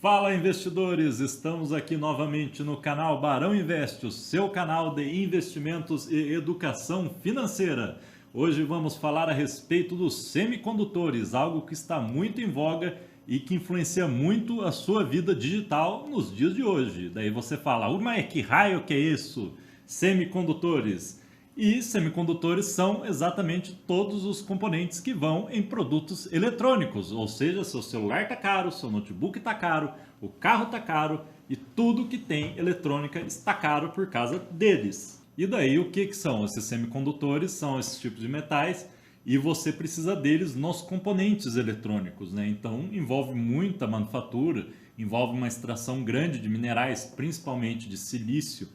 Fala investidores, estamos aqui novamente no canal Barão Invest, o seu canal de investimentos e educação financeira. Hoje vamos falar a respeito dos semicondutores, algo que está muito em voga e que influencia muito a sua vida digital nos dias de hoje. Daí você fala, mas que raio que é isso? Semicondutores. E semicondutores são exatamente todos os componentes que vão em produtos eletrônicos, ou seja, seu celular está caro, seu notebook está caro, o carro está caro e tudo que tem eletrônica está caro por causa deles. E daí o que são esses semicondutores? São esses tipos de metais e você precisa deles nos componentes eletrônicos, né? Então envolve muita manufatura, envolve uma extração grande de minerais, principalmente de silício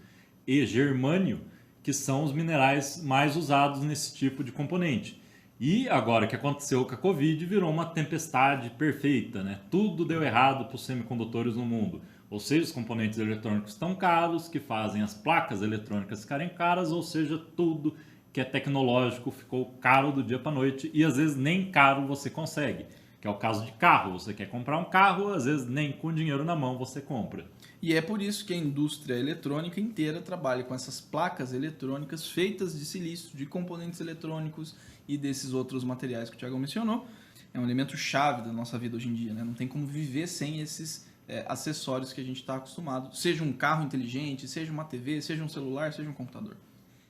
e germânio, que são os minerais mais usados nesse tipo de componente. E agora que aconteceu com a Covid, virou uma tempestade perfeita, né? Tudo deu errado para os semicondutores no mundo. Ou seja, os componentes eletrônicos estão caros, que fazem as placas eletrônicas ficarem caras, ou seja, tudo que é tecnológico ficou caro do dia para a noite e às vezes nem caro você consegue. Que é o caso de carro. Você quer comprar um carro, às vezes nem com dinheiro na mão você compra. E é por isso que a indústria eletrônica inteira trabalha com essas placas eletrônicas feitas de silício, de componentes eletrônicos e desses outros materiais que o Thiago mencionou. É um elemento chave da nossa vida hoje em dia, né? Não tem como viver sem esses acessórios que a gente está acostumado. Seja um carro inteligente, seja uma TV, seja um celular, seja um computador.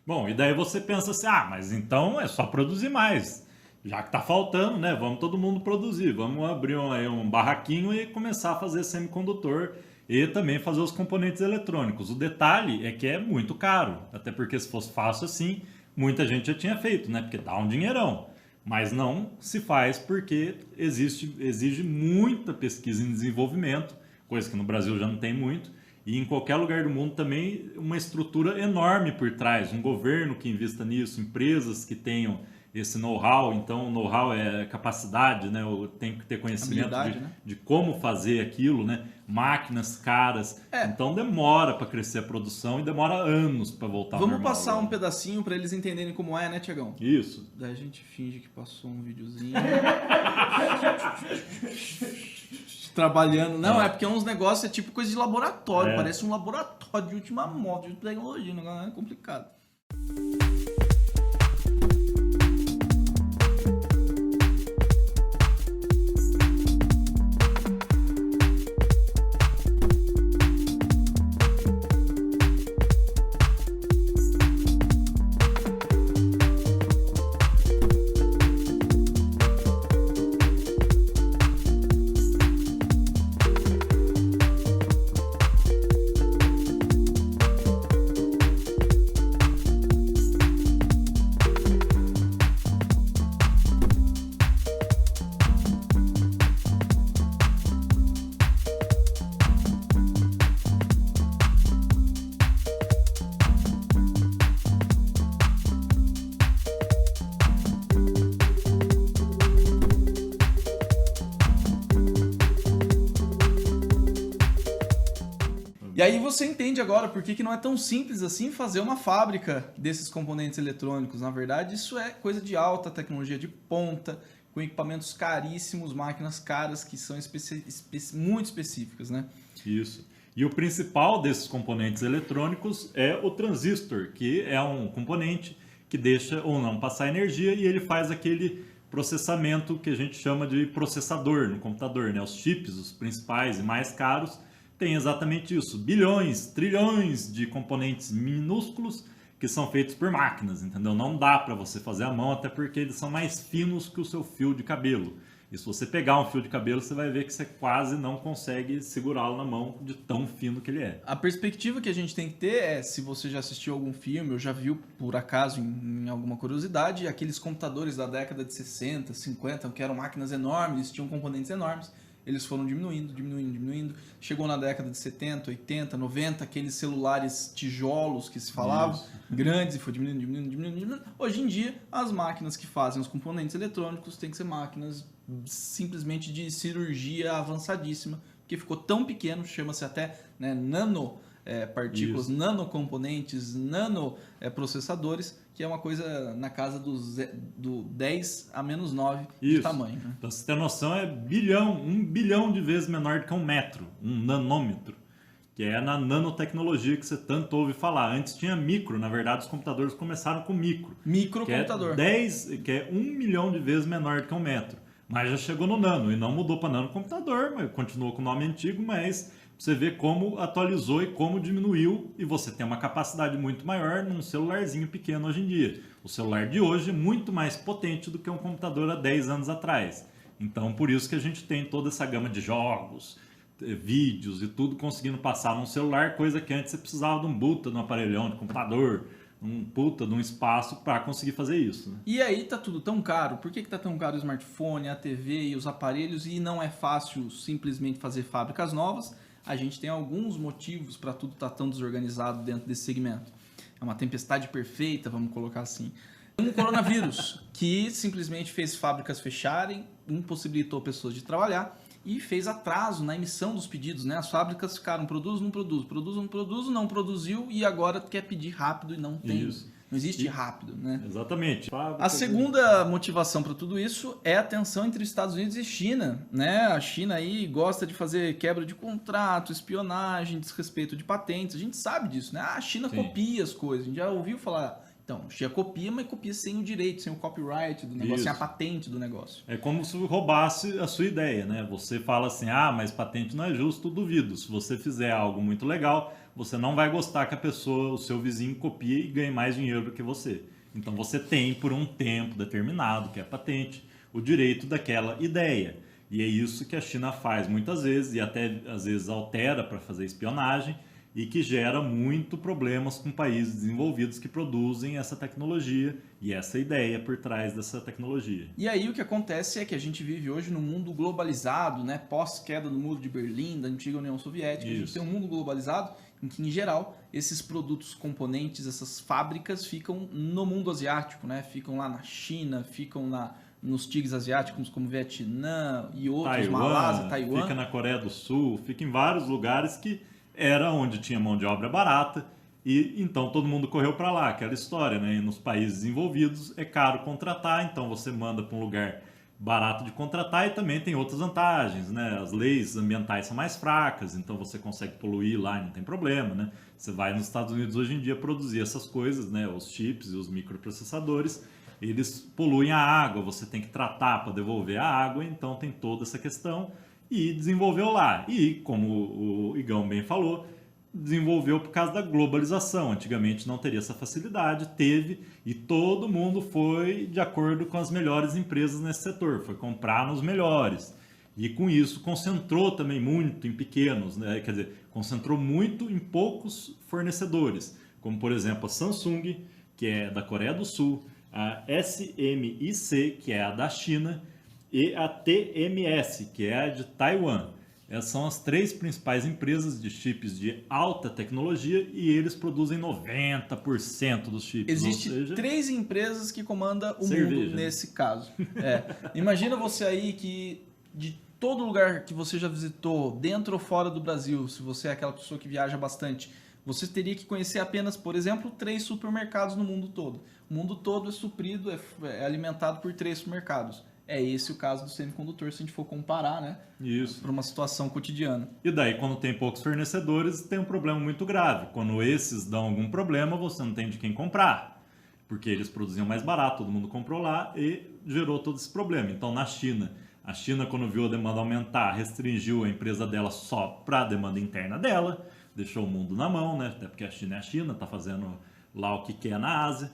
Bom, e daí você pensa assim, mas então é só produzir mais. Já que está faltando, né? Vamos todo mundo produzir. Vamos abrir um barraquinho e começar a fazer semicondutor e também fazer os componentes eletrônicos. O detalhe é que é muito caro, até porque se fosse fácil assim, muita gente já tinha feito, né? Porque dá um dinheirão. Mas não se faz porque exige muita pesquisa em desenvolvimento, coisa que no Brasil já não tem muito, e em qualquer lugar do mundo também uma estrutura enorme por trás, um governo que invista nisso, empresas que tenham esse know-how. Então o know-how é capacidade, né? Tem que ter conhecimento de como fazer aquilo, né? Máquinas caras. Então demora para crescer a produção e demora anos para voltar ao normal. Vamos passar um pedacinho para eles entenderem como é, né, Tiagão? Isso. Daí a gente finge que passou um videozinho. Trabalhando. Não, é porque uns negócios é tipo coisa de laboratório. Parece um laboratório de última moda, de tecnologia. Não é complicado. E aí você entende agora por que não é tão simples assim fazer uma fábrica desses componentes eletrônicos. Na verdade, isso é coisa de alta tecnologia de ponta, com equipamentos caríssimos, máquinas caras que são muito específicas, né? Isso. E o principal desses componentes eletrônicos é o transistor, que é um componente que deixa ou não passar energia e ele faz aquele processamento que a gente chama de processador no computador, né? Os chips, os principais e mais caros, tem exatamente isso, bilhões, trilhões de componentes minúsculos que são feitos por máquinas, entendeu? Não dá para você fazer à mão, até porque eles são mais finos que o seu fio de cabelo. E se você pegar um fio de cabelo, você vai ver que você quase não consegue segurá-lo na mão de tão fino que ele é. A perspectiva que a gente tem que ter é, se você já assistiu algum filme ou já viu, por acaso, em alguma curiosidade, aqueles computadores da década de 60, 50, que eram máquinas enormes, tinham componentes enormes, eles foram diminuindo. Chegou na década de 70, 80, 90, aqueles celulares tijolos que se falavam, grandes, e foi diminuindo. Hoje em dia, as máquinas que fazem os componentes eletrônicos têm que ser máquinas simplesmente de cirurgia avançadíssima, porque ficou tão pequeno, chama-se até, né, nano partículas, Isso. nanocomponentes, nanoprocessadores, que é uma coisa na casa do 10 a menos 9 de Isso. tamanho. Né? Então, você tem noção, é 1 bilhão de vezes menor do que um metro, um nanômetro, que é na nanotecnologia que você tanto ouve falar. Antes tinha micro, na verdade os computadores começaram com micro. Microcomputador. Que é 1 milhão de vezes menor do que um metro. Mas já chegou no nano e não mudou para nanocomputador, mas continuou com o nome antigo, mas você vê como atualizou e como diminuiu, e você tem uma capacidade muito maior num celularzinho pequeno hoje em dia. O celular de hoje é muito mais potente do que um computador há 10 anos atrás. Então, por isso que a gente tem toda essa gama de jogos, vídeos e tudo conseguindo passar num celular, coisa que antes você precisava de um puta, de um aparelhão de computador, um puta de um espaço para conseguir fazer isso. Né? E aí tá tudo tão caro? Por que tá tão caro o smartphone, a TV e os aparelhos e não é fácil simplesmente fazer fábricas novas? A gente tem alguns motivos para tudo estar tão desorganizado dentro desse segmento. É uma tempestade perfeita, vamos colocar assim. Um coronavírus que simplesmente fez fábricas fecharem, impossibilitou pessoas de trabalhar e fez atraso na emissão dos pedidos, né? As fábricas ficaram, produz, não produz, não produziu e agora quer pedir rápido e não tem. Isso. Não existe rápido, né? Exatamente. A segunda motivação para tudo isso é a tensão entre Estados Unidos e China, né? A China aí gosta de fazer quebra de contrato, espionagem, desrespeito de patentes. A gente sabe disso, né? A China copia as coisas. A gente já ouviu falar. Então, a China copia, mas copia sem o direito, sem o copyright do negócio, sem a patente do negócio. É como se roubasse a sua ideia, né? Você fala assim, mas patente não é justo, duvido. Se você fizer algo muito legal, você não vai gostar que a pessoa, o seu vizinho, copie e ganhe mais dinheiro do que você. Então você tem, por um tempo determinado, que é a patente, o direito daquela ideia. E é isso que a China faz muitas vezes, e até às vezes altera para fazer espionagem, e que gera muito problemas com países desenvolvidos que produzem essa tecnologia e essa ideia por trás dessa tecnologia. E aí o que acontece é que a gente vive hoje num mundo globalizado, né? Pós-queda do Muro de Berlim, da antiga União Soviética. Isso. A gente tem um mundo globalizado em que, em geral, esses produtos componentes, essas fábricas ficam no mundo asiático, né? Ficam lá na China, ficam nos tigres asiáticos como Vietnã e outros, Malásia, Taiwan. Fica na Coreia do Sul, fica em vários lugares que era onde tinha mão de obra barata e então todo mundo correu para lá, aquela história, né? E nos países desenvolvidos é caro contratar, então você manda para um lugar barato de contratar e também tem outras vantagens, né? As leis ambientais são mais fracas, então você consegue poluir lá e não tem problema, né? Você vai nos Estados Unidos hoje em dia produzir essas coisas, né? Os chips e os microprocessadores, eles poluem a água, você tem que tratar para devolver a água, então tem toda essa questão. E desenvolveu lá. E, como o Igão bem falou, desenvolveu por causa da globalização. Antigamente não teria essa facilidade, teve, e todo mundo foi de acordo com as melhores empresas nesse setor, foi comprar nos melhores. E com isso concentrou também muito em pequenos, né? Quer dizer, concentrou muito em poucos fornecedores, como por exemplo a Samsung, que é da Coreia do Sul, a SMIC, que é a da China, e a TMS, que é a de Taiwan. Essas são as 3 principais empresas de chips de alta tecnologia e eles produzem 90% dos chips. Existem 3 empresas que comandam o mundo nesse caso. Imagina você aí que de todo lugar que você já visitou, dentro ou fora do Brasil, se você é aquela pessoa que viaja bastante, você teria que conhecer apenas, por exemplo, 3 supermercados no mundo todo. O mundo todo é suprido, é alimentado por 3 supermercados. É esse o caso do semicondutor, se a gente for comparar, né? Isso. Para uma situação cotidiana. E daí, quando tem poucos fornecedores, tem um problema muito grave. Quando esses dão algum problema, você não tem de quem comprar. Porque eles produziam mais barato, todo mundo comprou lá e gerou todo esse problema. Então, na China, a China, quando viu a demanda aumentar, restringiu a empresa dela só para a demanda interna dela, deixou o mundo na mão, né? Até porque a China é a China, está fazendo lá o que quer na Ásia.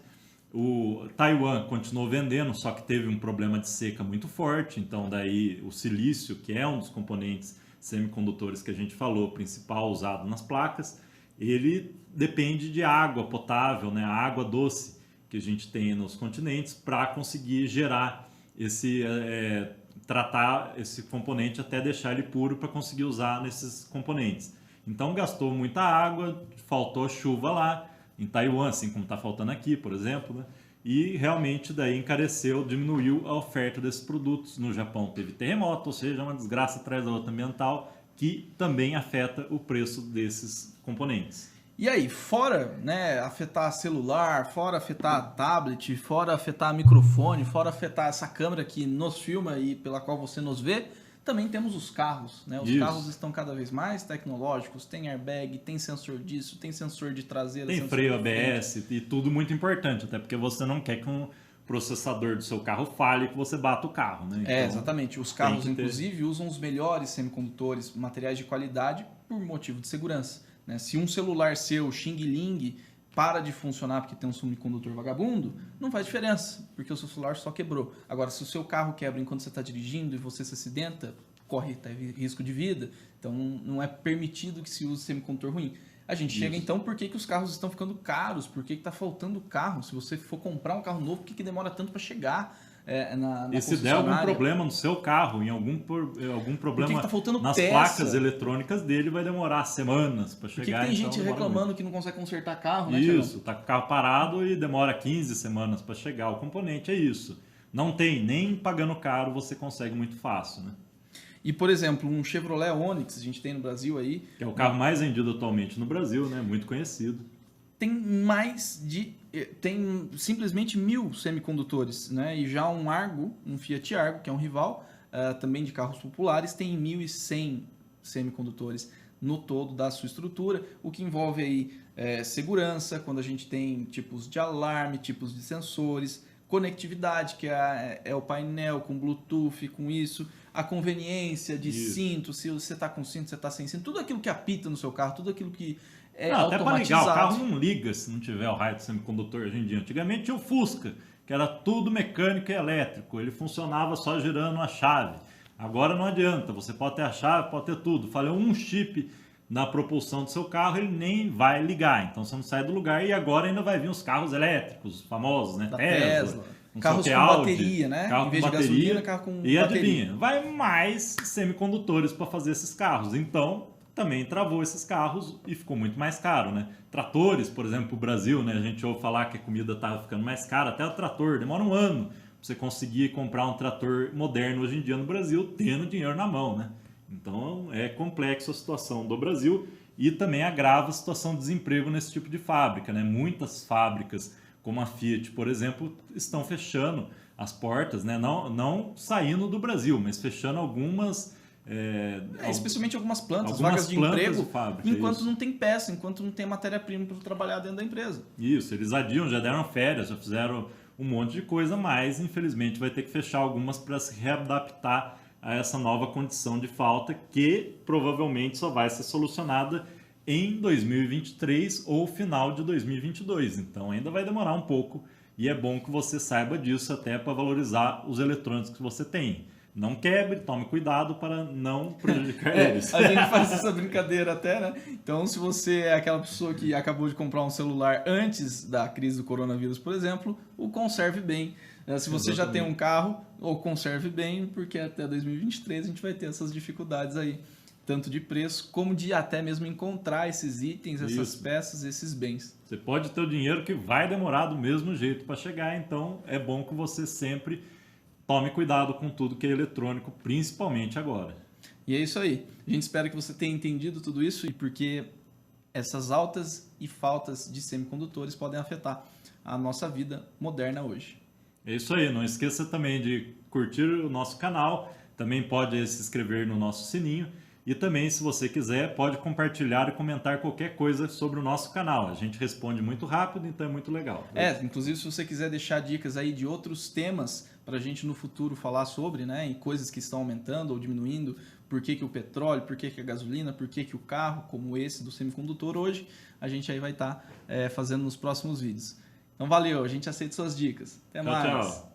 O Taiwan continuou vendendo, só que teve um problema de seca muito forte, então daí o silício, que é um dos componentes semicondutores que a gente falou, principal usado nas placas, ele depende de água potável, né, a água doce que a gente tem nos continentes para conseguir gerar tratar esse componente até deixar ele puro para conseguir usar nesses componentes. Então gastou muita água, faltou chuva lá, em Taiwan, assim como está faltando aqui, por exemplo, né? E realmente daí encareceu, diminuiu a oferta desses produtos. No Japão teve terremoto, ou seja, uma desgraça atrás da outra ambiental, que também afeta o preço desses componentes. E aí, fora, né, afetar celular, fora afetar tablet, fora afetar microfone, fora afetar essa câmera que nos filma e pela qual você nos vê, também temos os carros, né? Os carros estão cada vez mais tecnológicos, tem airbag, tem sensor disso, tem sensor de traseira, tem freio ABS e tudo muito importante, até porque você não quer que um processador do seu carro falhe que você bata o carro, né? Então, exatamente. Os carros, inclusive, usam os melhores semicondutores, materiais de qualidade, por motivo de segurança, né? Se um celular seu, Xing Ling, para de funcionar porque tem um semicondutor vagabundo, não faz diferença, porque o seu celular só quebrou. Agora, se o seu carro quebra enquanto você está dirigindo e você se acidenta, corre risco de vida. Então, não é permitido que se use semicondutor ruim. A gente chega então, por que os carros estão ficando caros? Por que está faltando carro? Se você for comprar um carro novo, por que demora tanto para chegar na E se der algum problema no seu carro, em algum problema tá faltando nas peça? Placas eletrônicas dele, vai demorar semanas para chegar. Por que tem gente reclamando que não consegue consertar carro, né? Isso, tá com o carro parado e demora 15 semanas para chegar. O componente é isso. Não tem, nem pagando caro você consegue muito fácil, né? E, por exemplo, um Chevrolet Onix, a gente tem no Brasil aí... Que é o carro mais vendido atualmente no Brasil, né? Muito conhecido. Tem simplesmente 1000 semicondutores, né? E já um Argo, um Fiat Argo, que é um rival, também de carros populares, tem 1.100 semicondutores no todo da sua estrutura, o que envolve aí segurança, quando a gente tem tipos de alarme, tipos de sensores, conectividade, que é o painel com Bluetooth, com isso, a conveniência de cinto, se você está com cinto, você está sem cinto, tudo aquilo que apita no seu carro, tudo aquilo que até para ligar, o carro não liga se não tiver o raio de semicondutor hoje em dia. Antigamente tinha o Fusca, que era tudo mecânico e elétrico, ele funcionava só girando a chave. Agora não adianta, você pode ter a chave, pode ter tudo. Falhou um chip na propulsão do seu carro, ele nem vai ligar, então você não sai do lugar. E agora ainda vai vir os carros elétricos, famosos, né? Da Tesla. Um carros com Audi, bateria, né? Carro em vez com de bateria, gasolina, carro com e bateria. Adivinha, vai mais semicondutores para fazer esses carros. Então, também travou esses carros e ficou muito mais caro, né? Tratores, por exemplo, o Brasil, né? A gente ouve falar que a comida estava ficando mais cara, até o trator, demora um ano para você conseguir comprar um trator moderno hoje em dia no Brasil, tendo dinheiro na mão, né? Então, é complexo a situação do Brasil e também agrava a situação de desemprego nesse tipo de fábrica, né? Muitas fábricas, como a Fiat, por exemplo, estão fechando as portas, né? Não saindo do Brasil, mas fechando algumas... especialmente algumas plantas, vagas de emprego, fábrica, enquanto não tem peça, enquanto não tem matéria-prima para trabalhar dentro da empresa. Isso, eles adiam, já deram férias, já fizeram um monte de coisa, mas infelizmente vai ter que fechar algumas para se readaptar a essa nova condição de falta que provavelmente só vai ser solucionada em 2023 ou final de 2022. Então ainda vai demorar um pouco e é bom que você saiba disso até para valorizar os eletrônicos que você tem. Não quebre, tome cuidado para não prejudicar eles. A gente faz essa brincadeira até, né? Então, se você é aquela pessoa que acabou de comprar um celular antes da crise do coronavírus, por exemplo, o conserve bem. Se você já tem um carro, ou conserve bem, porque até 2023 a gente vai ter essas dificuldades aí, tanto de preço, como de até mesmo encontrar esses itens, essas peças, esses bens. Você pode ter o dinheiro que vai demorar do mesmo jeito para chegar, então é bom que você sempre... tome cuidado com tudo que é eletrônico, principalmente agora. E é isso aí. A gente espera que você tenha entendido tudo isso e porque essas altas e faltas de semicondutores podem afetar a nossa vida moderna hoje. É isso aí. Não esqueça também de curtir o nosso canal. Também pode se inscrever no nosso sininho. E também, se você quiser, pode compartilhar e comentar qualquer coisa sobre o nosso canal. A gente responde muito rápido, então é muito legal. Inclusive, se você quiser deixar dicas aí de outros temas para a gente no futuro falar sobre, né, e coisas que estão aumentando ou diminuindo, por que o petróleo, por que a gasolina, por que o carro, como esse do semicondutor hoje, a gente aí vai estar fazendo nos próximos vídeos. Então valeu, a gente aceita suas dicas. Até mais! Tchau.